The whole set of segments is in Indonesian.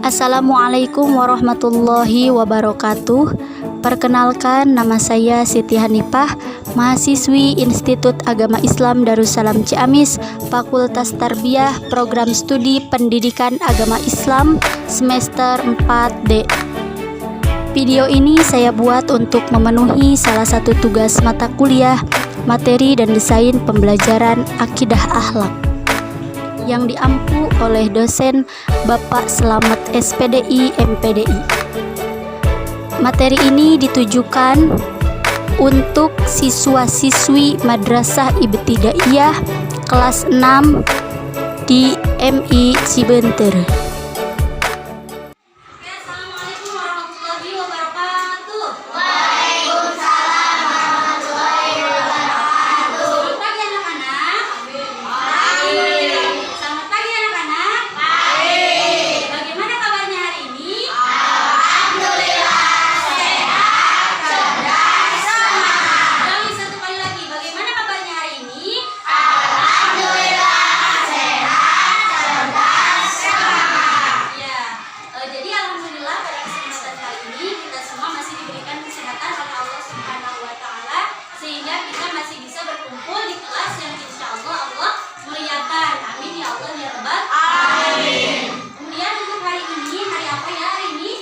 Assalamualaikum warahmatullahi wabarakatuh. Perkenalkan, nama saya Siti Hanifah, mahasiswi Institut Agama Islam Darussalam Ciamis, Fakultas Tarbiyah, Program Studi Pendidikan Agama Islam, semester 4D. Video ini saya buat untuk memenuhi salah satu tugas mata kuliah, materi dan desain pembelajaran akidah akhlak yang diampu oleh dosen Bapak Selamat SPDI MPDI. Materi ini ditujukan untuk siswa-siswi Madrasah Ibtidaiyah kelas 6 di MI Cibenter. Assalamualaikum warahmatullahi wabarakatuh. Waalaikumsalam warahmatullahi wabarakatuh. Selamat pagi anak-anak. Selamat pagi anak-anak. Bagaimana kabarnya hari ini? Alhamdulillah sehat, cerdas, semangat. Ulangi satu kali lagi. Bagaimana kabarnya hari ini? Alhamdulillah sehat, cerdas, semangat. Ya, jadi alhamdulillah pada kesempatan kali ini kita semua masih diberikan kesehatan oleh Allah Subhanahu wa taala sehingga kita masih bisa berkumpul di kelas yang insyaallah Allah muliakan. Amin ya Allah ya rabbal alamin. Kemudian untuk hari ini, hari apa ya hari ini?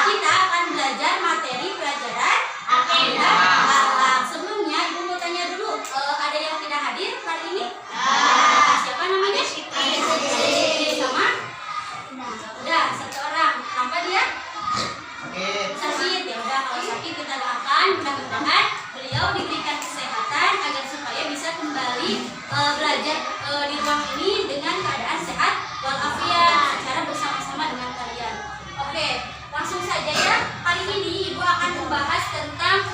Kita akan belajar materi pelajaran akidah akhlak. Sebelumnya Ibu mau tanya dulu, ada yang tidak hadir hari ini? Siapa namanya? Sama? Udah, satu orang. Kenapa dia? Sakit. Ya udah, kalau sakit kita doakan mudah-mudahan beliau diberikan kesehatan agar supaya bisa kembali belajar di ruang ini dengan keadaan sehat walafiat secara bersama-sama dengan kalian. Oke, langsung saja ya. Hari ini Ibu akan membahas tentang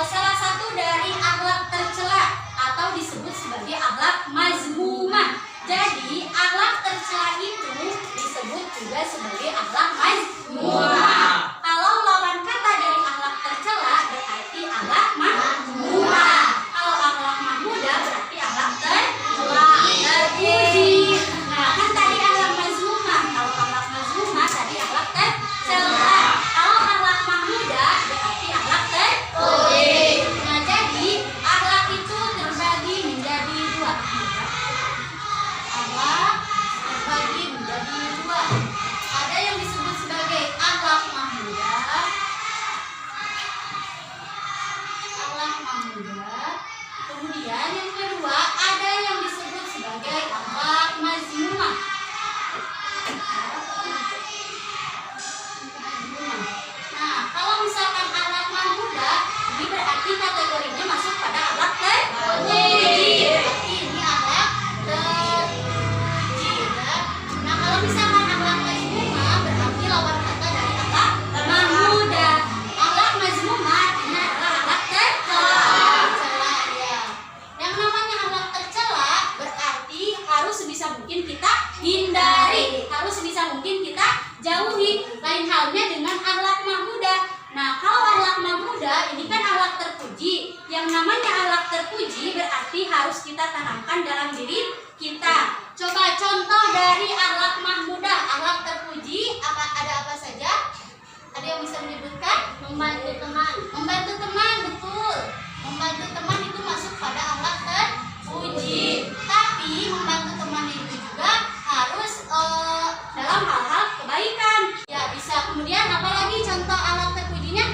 salah satu dari akhlak tercela atau disebut sebagai akhlak mazmumah. Jadi, akhlak tercela itu disebut juga sebagai akhlak mazmumah. Kalau lawan kata dari akhlak tercela berarti akhlak mahmudah. Kalau akhlak mahmudah berarti akhlak terpuji. Nah, kan tadi akhlak mazmumah. Kalau akhlak mazmumah tadi akhlak tercela. Kalau akhlak mahmudah berarti akhlak terpuji. Nah, jadi akhlak itu terbagi menjadi dua. Akhlak terbagi menjadi dua. Ada yang disebut sebagai akhlak mahmudah. Akhlak mahmudah. Kemudian yang kedua ada yang disebut sebagai akhlak mazmumah. Nah, kalau misalkan akhlak mahmudah, ini berarti kategorinya masuk pada akhlak terpuji. Berarti ini akhlak terpuji ya. Nah, kalau misalkan akhlak mazmumah berarti lawan kata dari akhlak mahmudah. Akhlak mazmumah artinya adalah akhlak tercela ya. Yang namanya akhlak tercela berarti harus sebisa mungkin kita hindari, harus sebisa mungkin kita jauhi. Lain halnya dengan akhlak mahmudah. Nah, kalau akhlak mahmudah ini kan akhlak terpuji. Yang namanya akhlak terpuji berarti harus kita tanamkan dalam diri kita. Coba contoh dari akhlak mahmudah, akhlak terpuji ada apa saja? Ada yang bisa menyebutkan? Membantu teman. Membantu teman, betul. Membantu teman itu masuk pada akhlak terpuji. Tapi membantu teman itu juga harus dalam hal-hal kebaikan. Ya, bisa. Kemudian apalagi contoh akhlak terpujinya?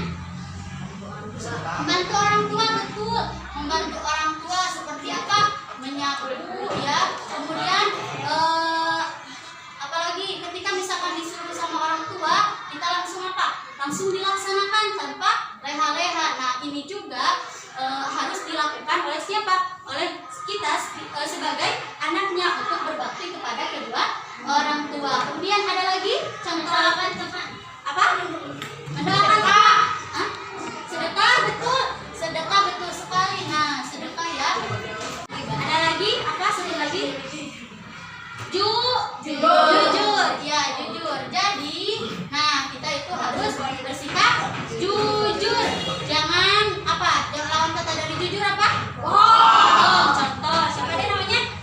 Membantu orang tua, betul. Membantu orang tua seperti apa? Menyapu ya. Kemudian apalagi ketika misalkan disuruh sama orang tua, kita langsung apa? Langsung dilaksanakan tanpa leha-leha. Nah, ini juga harus dilakukan oleh siapa? Oleh kita sebagai anaknya untuk berbakti kepada kedua orang tua. Kemudian ada lagi contoh apa? Mendoakan apa? Sedekah, betul. Sedekah, betul sekali. Nah, sedekah ya. Ada lagi apa? Satu lagi. Jujur. Ya, jujur. Jadi, nah kita itu harus bersikap jujur. Jangan apa? Jangan lawan kata dari jujur apa? Bohong. Contoh, siapa dia namanya?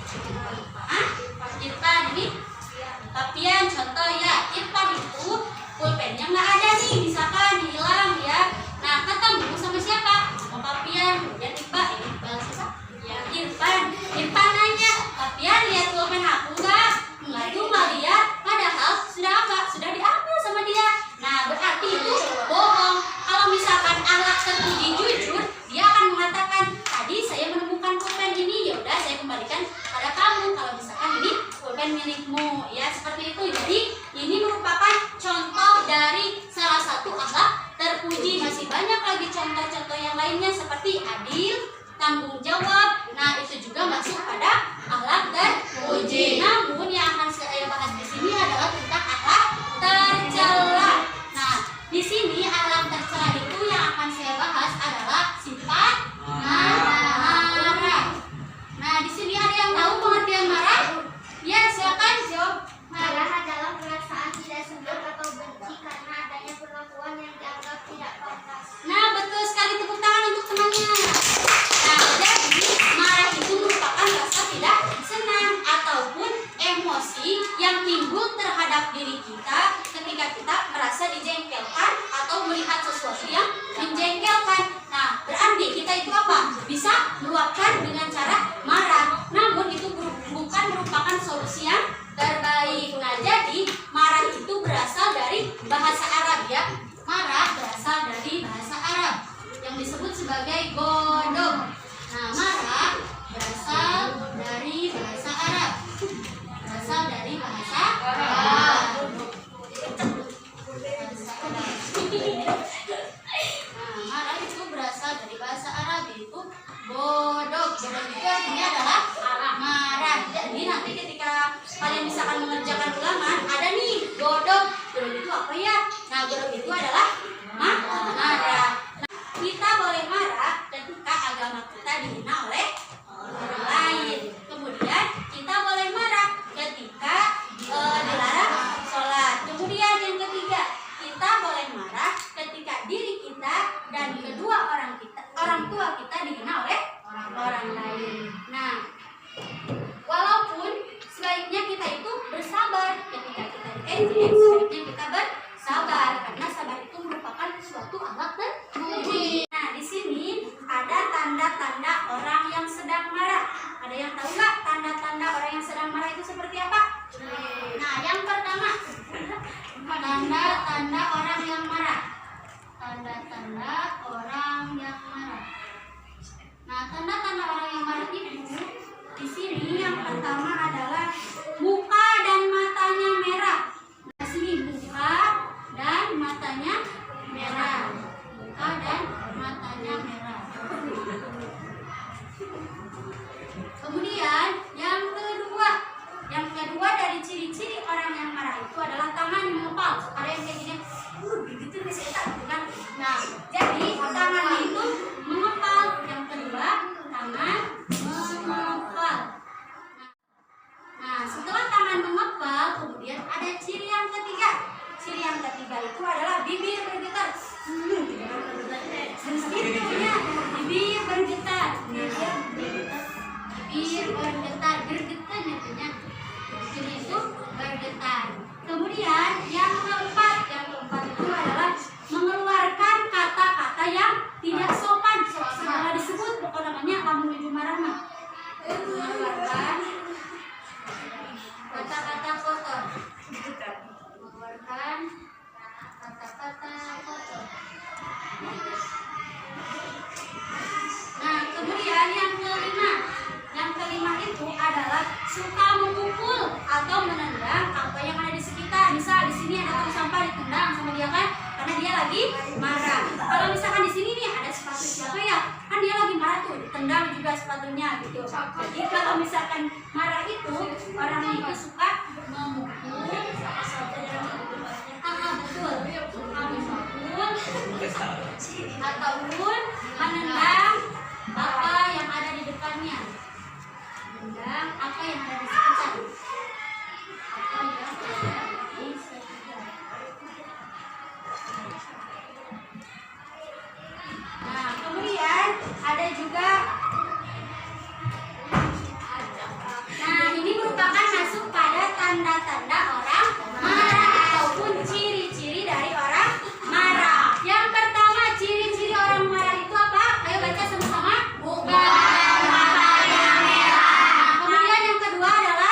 bukan milikmu, ya seperti itu. Jadi ini merupakan contoh dari salah satu akhlak terpuji. Masih banyak lagi contoh-contoh yang lainnya seperti adil, tanggung jawab. Nah, itu juga masuk pada akhlak terpuji. Namun yang akan saya bahas di sini adalah tentang akhlak tercela. Nah, di sini akhlak tercela itu yang akan saya bahas adalah sifat marah. Nah, di sini ada yang tahu pengertian marah? Ya, silakan jawab. Marah adalah perasaan tidak senang atau benci karena adanya perlakuan yang dianggap tidak pantas. Nah, betul sekali, tepuk tangan untuk temannya. Nah, jadi marah itu merupakan rasa tidak senang ataupun emosi yang timbul terhadap diri kita ketika kita merasa dijengkelkan atau melihat sesuatu yang menjengkelkan. Nah, berarti kita itu apa? Bisa meluapkan dengan cara marah. Namun itu bukan merupakan solusi yang terbaik. Nah, jadi marah itu berasal dari bahasa Arab, ya. Marah berasal dari bahasa Arab yang disebut sebagai godom. Nah, marah berasal dari bahasa Arab. Berasal dari bahasa Arab. Nah, marah itu berasal dari bahasa Arab, yaitu godom. Godom itu artinya adalah marah. Jadi nanti ketika kalian misalkan mengerjakan ulangan, ada nih godom. Godom itu apa ya? Nah, godom itu adalah marah. Nah, kita boleh marah ketika agama kita dihina oleh orang lain. Kemudian kita boleh marah ketika dilarang sholat. Kemudian yang ketiga, kita boleh marah ketika diri kita dan kedua orang tua kita dihina oleh orang lain. Nah, walaupun sebaiknya kita itu bersabar ketika kita diejek, sebaiknya kita bersabar karena sabar itu merupakan suatu akhlak terpuji. Nah, di sini ada tanda-tanda orang yang sedang marah. Ada yang tahu nggak tanda-tanda orang yang sedang marah itu seperti apa? Nah, yang pertama, tanda-tanda orang yang marah. Tanda-tanda orang yang marah. Nah, tanda-tanda orang yang marah itu di sini yang pertama adalah muka dan matanya merah. Nah, sini muka dan matanya merah. Muka dan matanya merah. Kemudian yang kedua dari ciri-ciri orang yang marah itu adalah tangan mengepal. Ada yang kayak gini, gitu nih saya tak kan. Nah, jadi tangan itu mengepal. Yang kedua, tangan mengepal. Nah, setelah tangan mengepal, kemudian ada ciri yang ketiga. Ciri yang ketiga itu adalah bibir bergetar. Sensitinya bibir bergetar. Bibir bergetar, bergetar nantinya. Bibir itu bergetar. Kemudian yang keempat itu adalah mengeluarkan kata-kata yang tidak sopan. Segala disebut pokoknya namanya lamun menuju marah mah. Mengeluarkan kata-kata kotor. Mengeluarkan kata-kata kotor. Nah, kemudian yang kelima itu adalah suka memukul atau menendang apa yang ada di sekitar. Misal di sini ada tong sampah ditendang sama dia kan, karena dia lagi marah. Kalau misalkan di sini nih ada sepatu siapa ya, kan dia lagi marah tuh, ditendang juga sepatunya gitu. Jadi kalau misalkan marah itu orang itu suka memukul ataupun menendang apa yang ada di depannya. Menendang apa yang ada di sekitar. Apa yang ada di sekitar. Nah, kemudian ada juga. Nah, ini merupakan masuk pada tanda-tanda orang marah ataupun ciri-ciri dari orang marah. Yang pertama, ciri-ciri orang marah itu apa? Ayo baca sama-sama. Bukan matanya merah. Nah, kemudian yang kedua adalah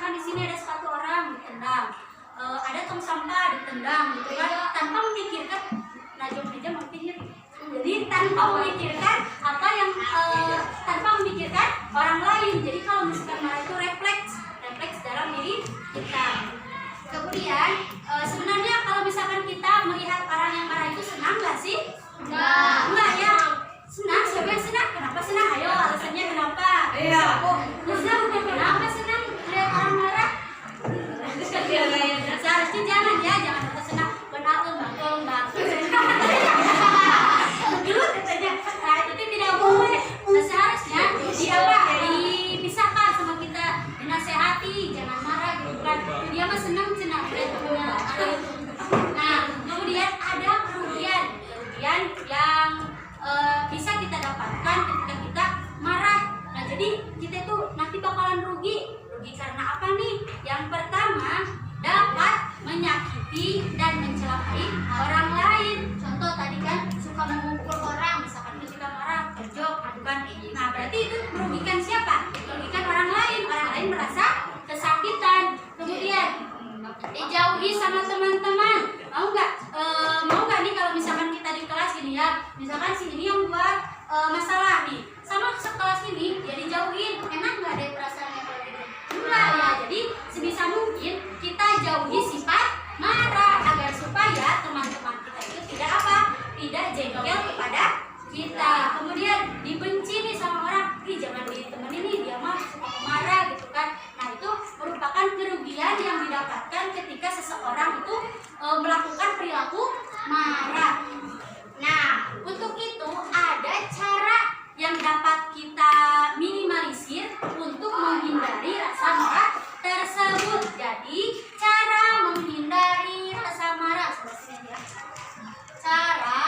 misalkan di sini ada sepatu orang ditendang, ada tong sampah ditendang gitu kan, tanpa memikirkan najong meja mampirnya. Jadi tanpa memikirkan apa yang tanpa memikirkan orang lain. Jadi kalau misalkan marah itu refleks dalam diri kita. Kemudian sebenarnya kalau misalkan kita melihat orang yang marah itu senang nggak sih? Enggak ya. Senang, siapa yang senang? Kenapa senang? Ayo alasannya kenapa? Iya. Senang, kenapa senang lihat orang marah? Seharusnya jangan ya, jangan tersenang. Benar bang. Dulu katanya, nah itu tidak boleh. Nah, seharusnya dipisahkan sama kita, dinasehati, jangan marah gitu kan. Dia mah senang lihat temennya marah. Nah, kemudian ada kerugian yang bisa kita dapatkan ketika kita marah. Nah, jadi kita itu nanti bakalan rugi karena apa nih? Yang pertama, dapat menyakiti dan mencelakai orang lain. Contoh tadi kan suka memukul orang, misalkan ketika marah, kejok, adukan. Nah, berarti itu merugikan siapa? Merugikan orang lain merasa kesakitan. Kemudian dijauhi sama teman-teman. Mau nggak nih kalau misalkan kita di kelas gini ya, misalkan si ini yang buat masalah nih, sama sekelas ini dia dijauhin, enak nggak deh perasaannya kalau gitu? Enggak ya. Jadi sebisa mungkin kita jauhi sifat marah agar supaya teman-teman kita itu tidak jengkel kepada kita. Kemudian dibenci nih sama orang, jangan ditemenin nih, dia mah suka marah gitu kan. Nah, itu merupakan kerugian yang didapatkan ketika seseorang itu melakukan perilaku marah. Nah, untuk itu ada cara yang dapat kita minimalisir untuk menghindari rasa marah tersebut. Jadi, cara menghindari rasa marah, sebelah sini ya. Cara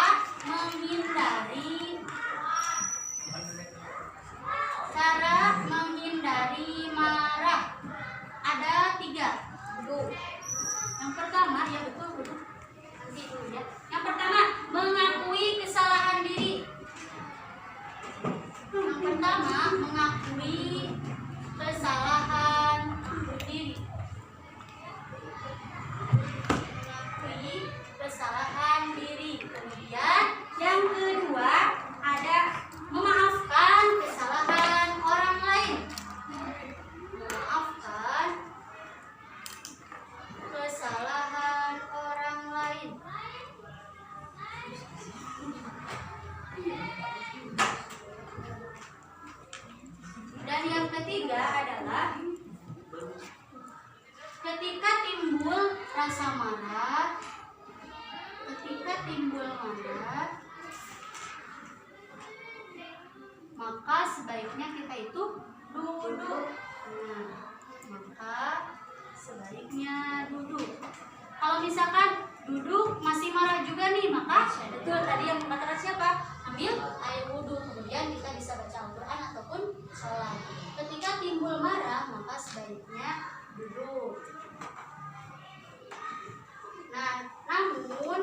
menghindari marah ada 3. Yang pertama ya betul. Ya. Yang pertama, mengakui kesalahan diri. Yang pertama, mengakui kesalahan diri. Mengakui kesalahan diri. Kemudian yang kedua ada memaafkan kesalahan orang lain. Memaafkan kesalahan orang lain. Dan yang ketiga adalah ketika timbul rasa marah, maka sebaiknya kita itu duduk. Kalau misalkan duduk masih marah juga nih, maka betul tadi yang mengatakan siapa? Ambil air wudhu, kemudian kita bisa baca Al-Quran ataupun sholat. Ketika timbul marah, maka sebaiknya duduk. Nah, namun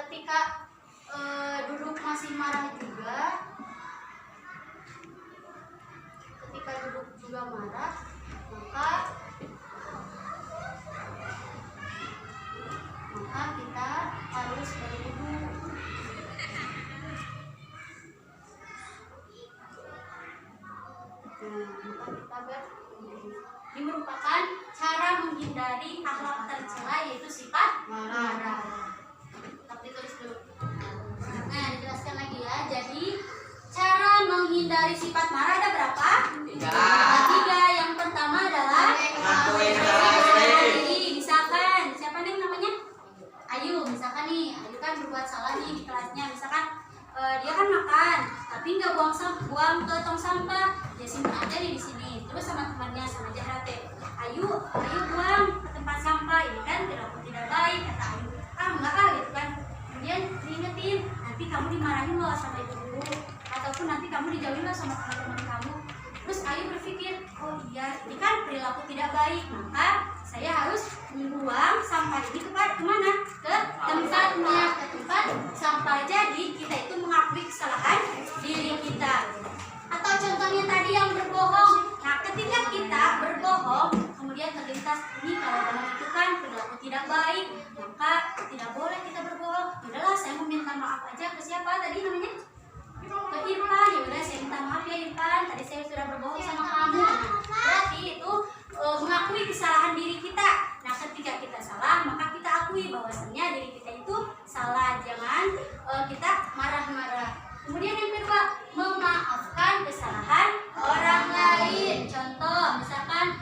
ketika duduk masih marah juga, maka kita harus berwudu. Ini merupakan cara menghindari akhlak tercela, yaitu sifat marah. Tapi tulis dulu. Nah, dijelaskan lagi ya. Jadi cara menghindari sifat marah ada berapa? 3. Yang pertama adalah misalkan siapa nih namanya? Ayu. Misalkan nih, Ayu kan berbuat salah nih di kelasnya. Misalkan dia kan makan, tapi nggak buang ke tong sampah, dia simpan aja nih di sini. Terus sama temannya, sama Jahrate, Ayu buang ke tempat sampah. Ini kan tidak baik, kata Ayu. Enggak gitu kan. Kemudian diingetin, nanti kamu dimarahin loh sama ibu guru, ataupun nanti kamu dijauhin loh sama teman-teman kamu. Terus Ayu berpikir, oh iya, ini kan perilaku tidak baik, maka saya harus membuang sampah ini kemana? Ke tempatnya, ke tempat sampah. Jadi kita itu mengakui kesalahan diri kita. Atau contohnya tadi yang berbohong. Nah, ketika maka tidak boleh kita berbohong. Yaudahlah, saya mau minta maaf aja ke siapa tadi namanya? Ke Irfan. Yaudah, saya minta maaf ya Irfan, tadi saya sudah berbohong sama kamu. Berarti itu mengakui kesalahan diri kita. Nah, ketika kita salah, maka kita akui bahwasannya diri kita itu salah. Jangan kita marah-marah. Kemudian yang kedua, memaafkan kesalahan orang lain. Contoh, misalkan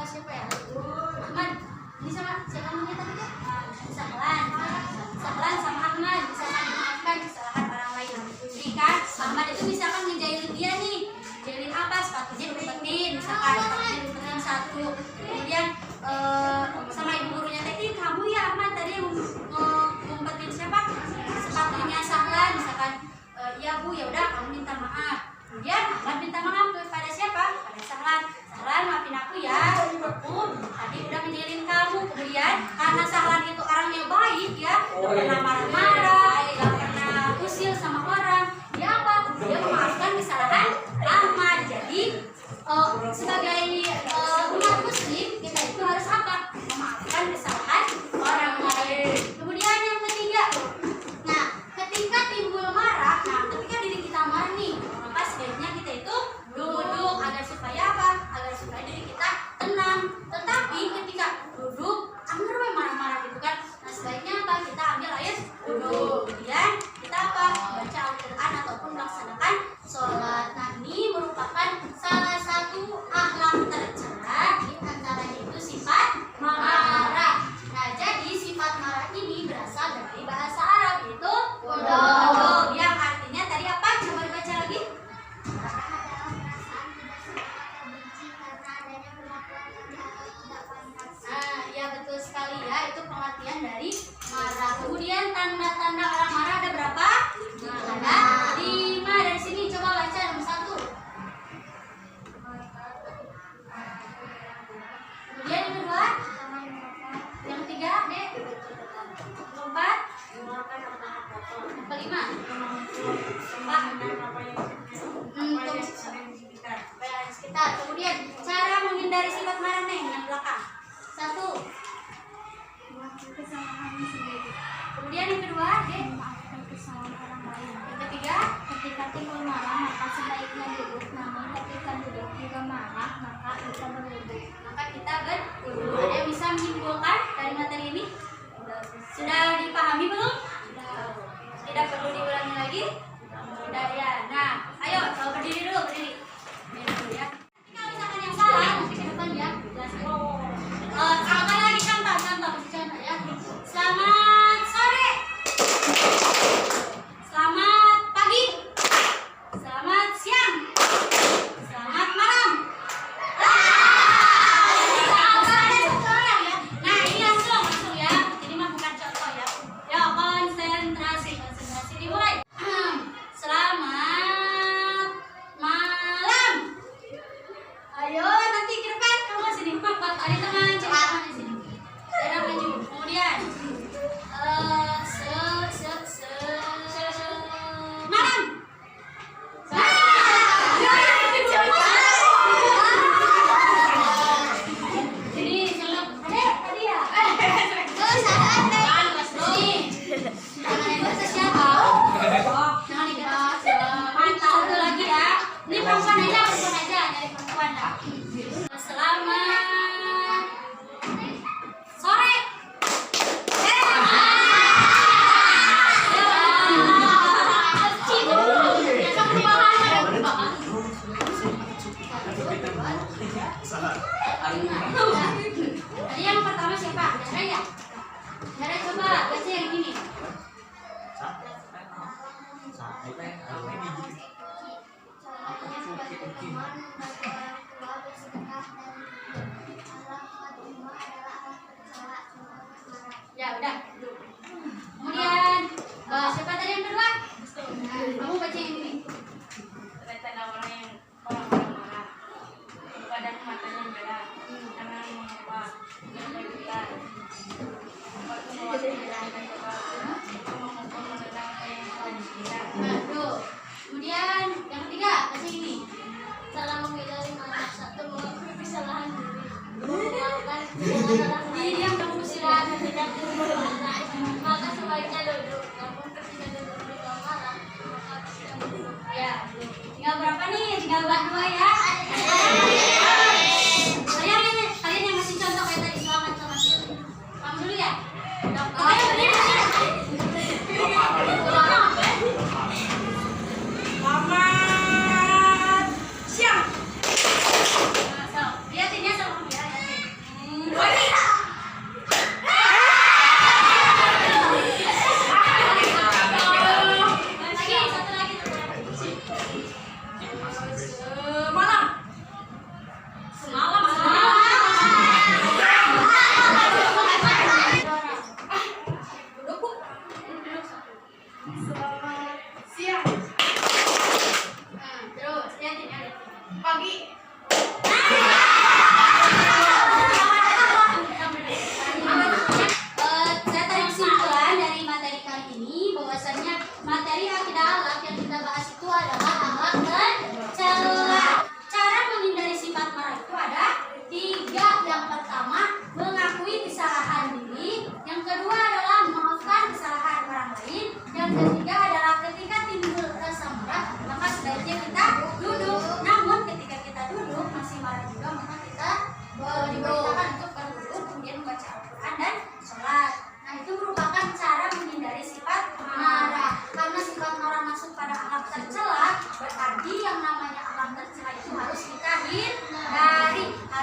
siapa ya? Ahmad. Ini sama siapa namanya tadi? Sahlan sama Ahmad. Misalkan memaafkan kesalahan orang lain. Jadi kan, Ahmad itu misalkan ngejailin dia nih. Jailin apa? Sepatunya diumpetin, misalkan sepatunya diumpetin satu. Kemudian sama ibu gurunya tadi, kamu ya Ahmad tadi yang ngumpetin siapa? Sepatunya Sahlan, misalkan iya Bu, ya udah kamu minta maaf. Kemudian Ahmad minta maaf kepada siapa? Pada Sahlan. Sahlan, maafin aku ya, aku tadi udah menjailin kamu. Kemudian karena Sahlan itu orangnya baik ya, gak pernah marah-marah, gak pernah usil sama orang. Dia apa? Dia memaafkan kesalahan Ahmad. Jadi sebagai umat muslim, kita itu harus apa? Memaafkan kesalahan orang lain. Kemudian yang ketiga, nah ketika timbul marah, nah ketika diri kita marah nih, maka sebaiknya kita itu duduk agar supaya apa? Agar supaya diri kita tenang. Tetapi ketika duduk, ambil marah-marah gitu kan, nah sebaiknya apa? Kita ambil air duduk. Kemudian kita apa? Baca Al-Quran ataupun melaksanakan sholat. Nah ini merupakan salah satu akhlak tercela, di antaranya itu sifat marah. Nah jadi sifat marah ini berasal dari bahasa Arab, yaitu ghadab, yang artinya tadi apa? Coba dibaca lagi. Marah adalah perasaan tidak suka atau benci karena adanya perlakuan yang dianggap tidak pantas. Nah ya betul sekali ya, itu pengertian dari marah. Kemudian tanda-tanda orang marah ada berapa? Ada 5. Dari sini coba baca nomor 1. Kemudian yang kedua, yang ketiga, Dek. Keempat, yang kelima, sekitar. Kemudian cara menghindari sifat marah nih yang belakang. 1. Mengakui kesalahan sendiri. Kemudian yang kedua, Dek. Memaafkan kesalahan orang lain. Yang ketiga, Ketika timbul marah, maka sebaiknya duduk. Namun ketika duduk juga marah, maka kita berwudu. maka kita berwudu. Ada yang bisa menyimpulkan dari materi ini? Sudah dipahami belum? Tidak perlu diulangi lagi? Sudah ya. Nah, ayo berdiri dulu, berdiri. Berdiri dulu ya. Kalau misalkan yang salah, nanti ke depan ya. Sekali lagi contoh ya. Selamat sore. Selamat pagi. Selamat siang. Selamat malam. Nah ini langsung ya. Ini mah bukan contoh ya. Ya konsentrasi dimulai. Selamat malam. Ayo nanti ke depan kamu sini. Ada teman cepat di sini. Ada maju. Kemudian malam. Jadi tadi ya. Satu lagi ya. Ini perempuan aja, dari perempuan dah. Selamat sore. Tadi yang pertama siapa? Dara ya? Dara coba baca yang ini. Ya udah. Kemudian siapa tadi yang kedua? Kamu baca yang ini. Tanda orang marah, badan matanya merah, tangan mengepal, bergetar, waktu memukul menendang yang paling sekitar. Nah, tuh. Kemudian yang ketiga baca ini. Salah menghindari marah. 1. Mengakui kesalahan diri. Memaafkan kesalahan orang lain. Ini yang kamu silakan tidak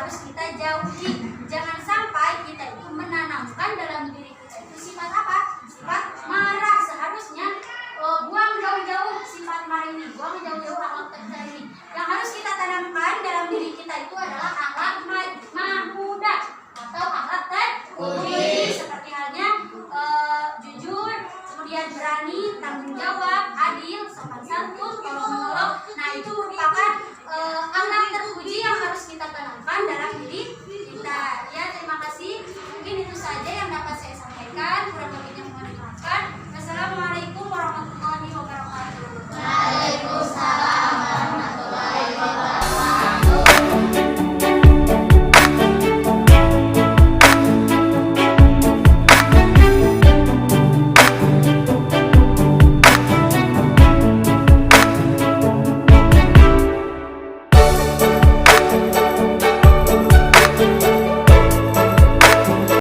harus kita jauhi. Jangan sampai kita itu menanamkan dalam diri kita itu sifat apa? Sifat marah. Seharusnya buang jauh-jauh sifat marah ini, buang jauh-jauh akhlak tercela ini. Yang harus kita tanamkan dalam diri kita itu adalah